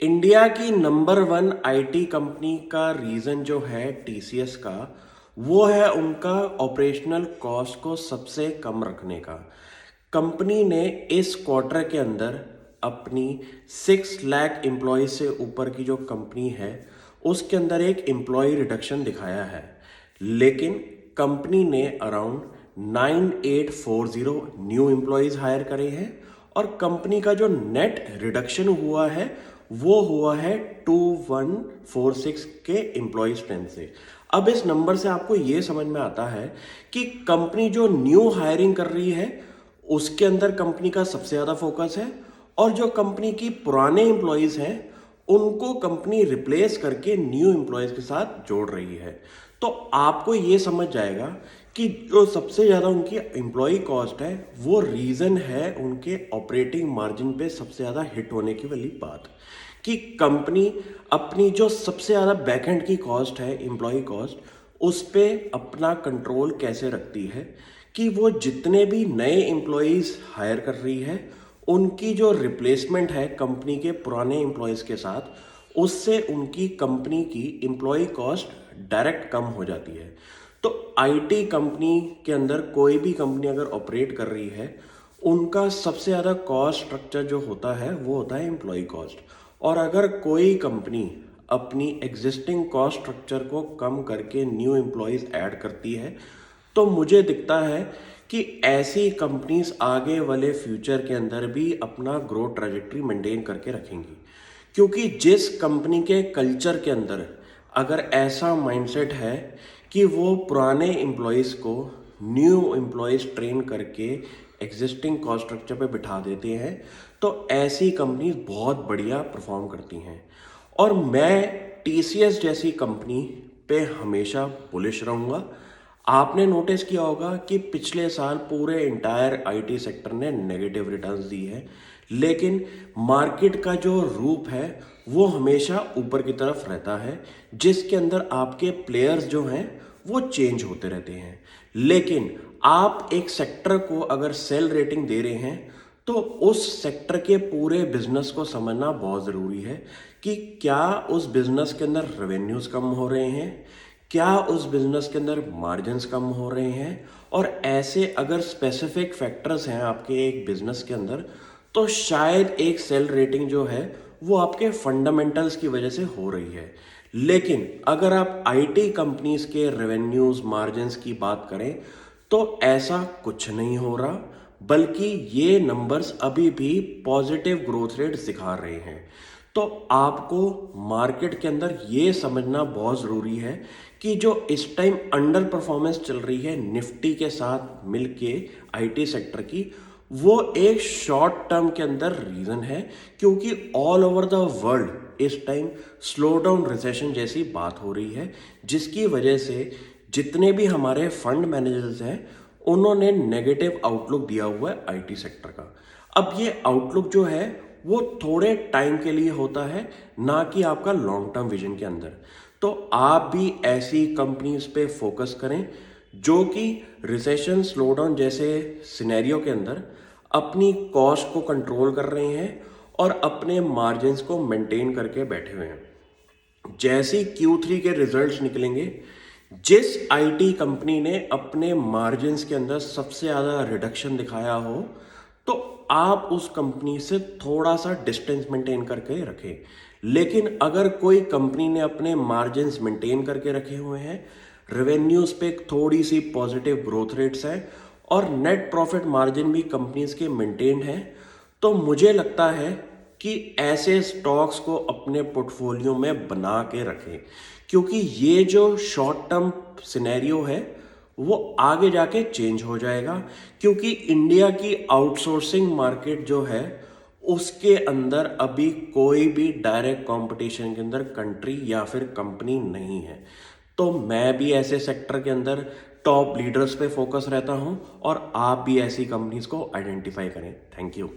India की number one IT company का reason जो है टीसीएस का, वो है उनका ऑपरेशनल कॉस्ट को सबसे कम रखने का। कंपनी ने इस क्वार्टर के अंदर अपनी 6 लाख एम्प्लॉय से ऊपर की जो कंपनी है उसके अंदर एक एम्प्लॉय रिडक्शन दिखाया है, लेकिन कंपनी ने अराउंड 9840 न्यू एम्प्लॉयज़ हायर करे हैं और कंपनी का जो नेट रिडक्शन हुआ है वो हुआ है 2146 के एम्प्लॉय स्ट्रेंथ से। अब इस नंबर से आपको ये समझ में आता है कि कंपनी जो न्यू हायरिंग कर रही है उसके अंदर कंपनी का सबसे ज़्यादा फोकस है, और जो कंपनी की पुराने एम्प्लॉयज़ हैं उनको कंपनी रिप्लेस करके न्यू एम्प्लॉयज़ के साथ जोड़ रही है। तो आपको ये समझ जाएगा कि जो सबसे ज़्यादा उनकी एम्प्लॉय कॉस्ट है वो रीज़न है उनके ऑपरेटिंग मार्जिन पे सबसे ज़्यादा हिट होने की वाली बात, कि कंपनी अपनी जो सबसे ज़्यादा बैकएंड की कॉस्ट है एम्प्लॉय कॉस्ट, उस पर अपना कंट्रोल कैसे रखती है कि वो जितने भी नए एम्प्लॉयज़ हायर कर रही है उनकी जो रिप्लेसमेंट है कंपनी के पुराने एम्प्लॉयज़ के साथ, उससे उनकी कंपनी की एम्प्लॉय कॉस्ट डायरेक्ट कम हो जाती है। तो आईटी कंपनी के अंदर कोई भी कंपनी अगर ऑपरेट कर रही है उनका सबसे ज़्यादा कॉस्ट स्ट्रक्चर जो होता है वो होता है एम्प्लॉय कॉस्ट। और अगर कोई कंपनी अपनी एग्जिस्टिंग कॉस्ट स्ट्रक्चर को कम करके न्यू एम्प्लॉयज़ ऐड करती है तो मुझे दिखता है कि ऐसी कंपनीज आगे वाले फ्यूचर के अंदर भी अपना ग्रोथ ट्रैजेक्टरी मेंटेन करके रखेंगी, क्योंकि जिस कंपनी के कल्चर के अंदर अगर ऐसा माइंडसेट है कि वो पुराने एम्प्लॉयज़ को न्यू एम्प्लॉयज़ ट्रेन करके एग्जिस्टिंग कॉस्ट स्ट्रक्चर पे बिठा देते हैं, तो ऐसी कंपनीज बहुत बढ़िया परफॉर्म करती हैं। और मैं टीसीएस जैसी कंपनी पे हमेशा बुलिश रहूँगा। आपने नोटिस किया होगा कि पिछले साल पूरे इंटायर आईटी सेक्टर ने नेगेटिव रिटर्न्स दी है, लेकिन मार्केट का जो रूप है वो हमेशा ऊपर की तरफ रहता है, जिसके अंदर आपके प्लेयर्स जो हैं वो चेंज होते रहते हैं। लेकिन आप एक सेक्टर को अगर सेल रेटिंग दे रहे हैं तो उस सेक्टर के पूरे बिजनेस को समझना बहुत ज़रूरी है कि क्या उस बिजनेस के अंदर रेवेन्यूज़ कम हो रहे हैं, क्या उस बिजनेस के अंदर मार्जिन्स कम हो रहे हैं, और ऐसे अगर स्पेसिफिक फैक्टर्स हैं आपके एक बिजनेस के अंदर तो शायद एक सेल रेटिंग जो है वो आपके फंडामेंटल्स की वजह से हो रही है। लेकिन अगर आप आईटी कंपनीज के रेवेन्यूज़ मार्जिन्स की बात करें तो ऐसा कुछ नहीं हो रहा, बल्कि ये नंबर्स अभी भी पॉजिटिव ग्रोथ रेट्स दिखा रहे हैं। तो आपको मार्केट के अंदर ये समझना बहुत ज़रूरी है कि जो इस टाइम अंडर परफॉर्मेंस चल रही है निफ्टी के साथ मिलके आईटी सेक्टर की, वो एक शॉर्ट टर्म के अंदर रीज़न है, क्योंकि ऑल ओवर द वर्ल्ड इस टाइम स्लो डाउन रिसेशन जैसी बात हो रही है, जिसकी वजह से जितने भी हमारे फंड मैनेजर्स हैं उन्होंने नेगेटिव आउटलुक दिया हुआ है आईटी सेक्टर का। अब ये आउटलुक जो है वो थोड़े टाइम के लिए होता है, ना कि आपका लॉन्ग टर्म विजन के अंदर। तो आप भी ऐसी कंपनीज पे फोकस करें जो कि रिसेशन स्लो डाउन जैसे सिनेरियो के अंदर अपनी कॉस्ट को कंट्रोल कर रहे हैं और अपने मार्जिन्स को मेंटेन करके बैठे हुए हैं। जैसे Q3 के रिजल्ट्स निकलेंगे, जिस आईटी कंपनी ने अपने मार्जिन्स के अंदर सबसे ज़्यादा रिडक्शन दिखाया हो तो आप उस कंपनी से थोड़ा सा डिस्टेंस मेंटेन करके रखें। लेकिन अगर कोई कंपनी ने अपने मार्जिन्स मेंटेन करके रखे हुए हैं, रेवेन्यूज़ पे थोड़ी सी पॉजिटिव ग्रोथ रेट्स हैं और नेट प्रॉफिट मार्जिन भी कंपनीज के मेंटेन हैं, तो मुझे लगता है कि ऐसे स्टॉक्स को अपने पोर्टफोलियो में बना के रखें, क्योंकि ये जो शॉर्ट टर्म सिनेरियो है वो आगे जाके चेंज हो जाएगा, क्योंकि इंडिया की आउटसोर्सिंग मार्केट जो है उसके अंदर अभी कोई भी डायरेक्ट कंपटीशन के अंदर कंट्री या फिर कंपनी नहीं है। तो मैं भी ऐसे सेक्टर के अंदर टॉप लीडर्स पे फोकस रहता हूं और आप भी ऐसी कंपनीज को आइडेंटिफाई करें। Thank you.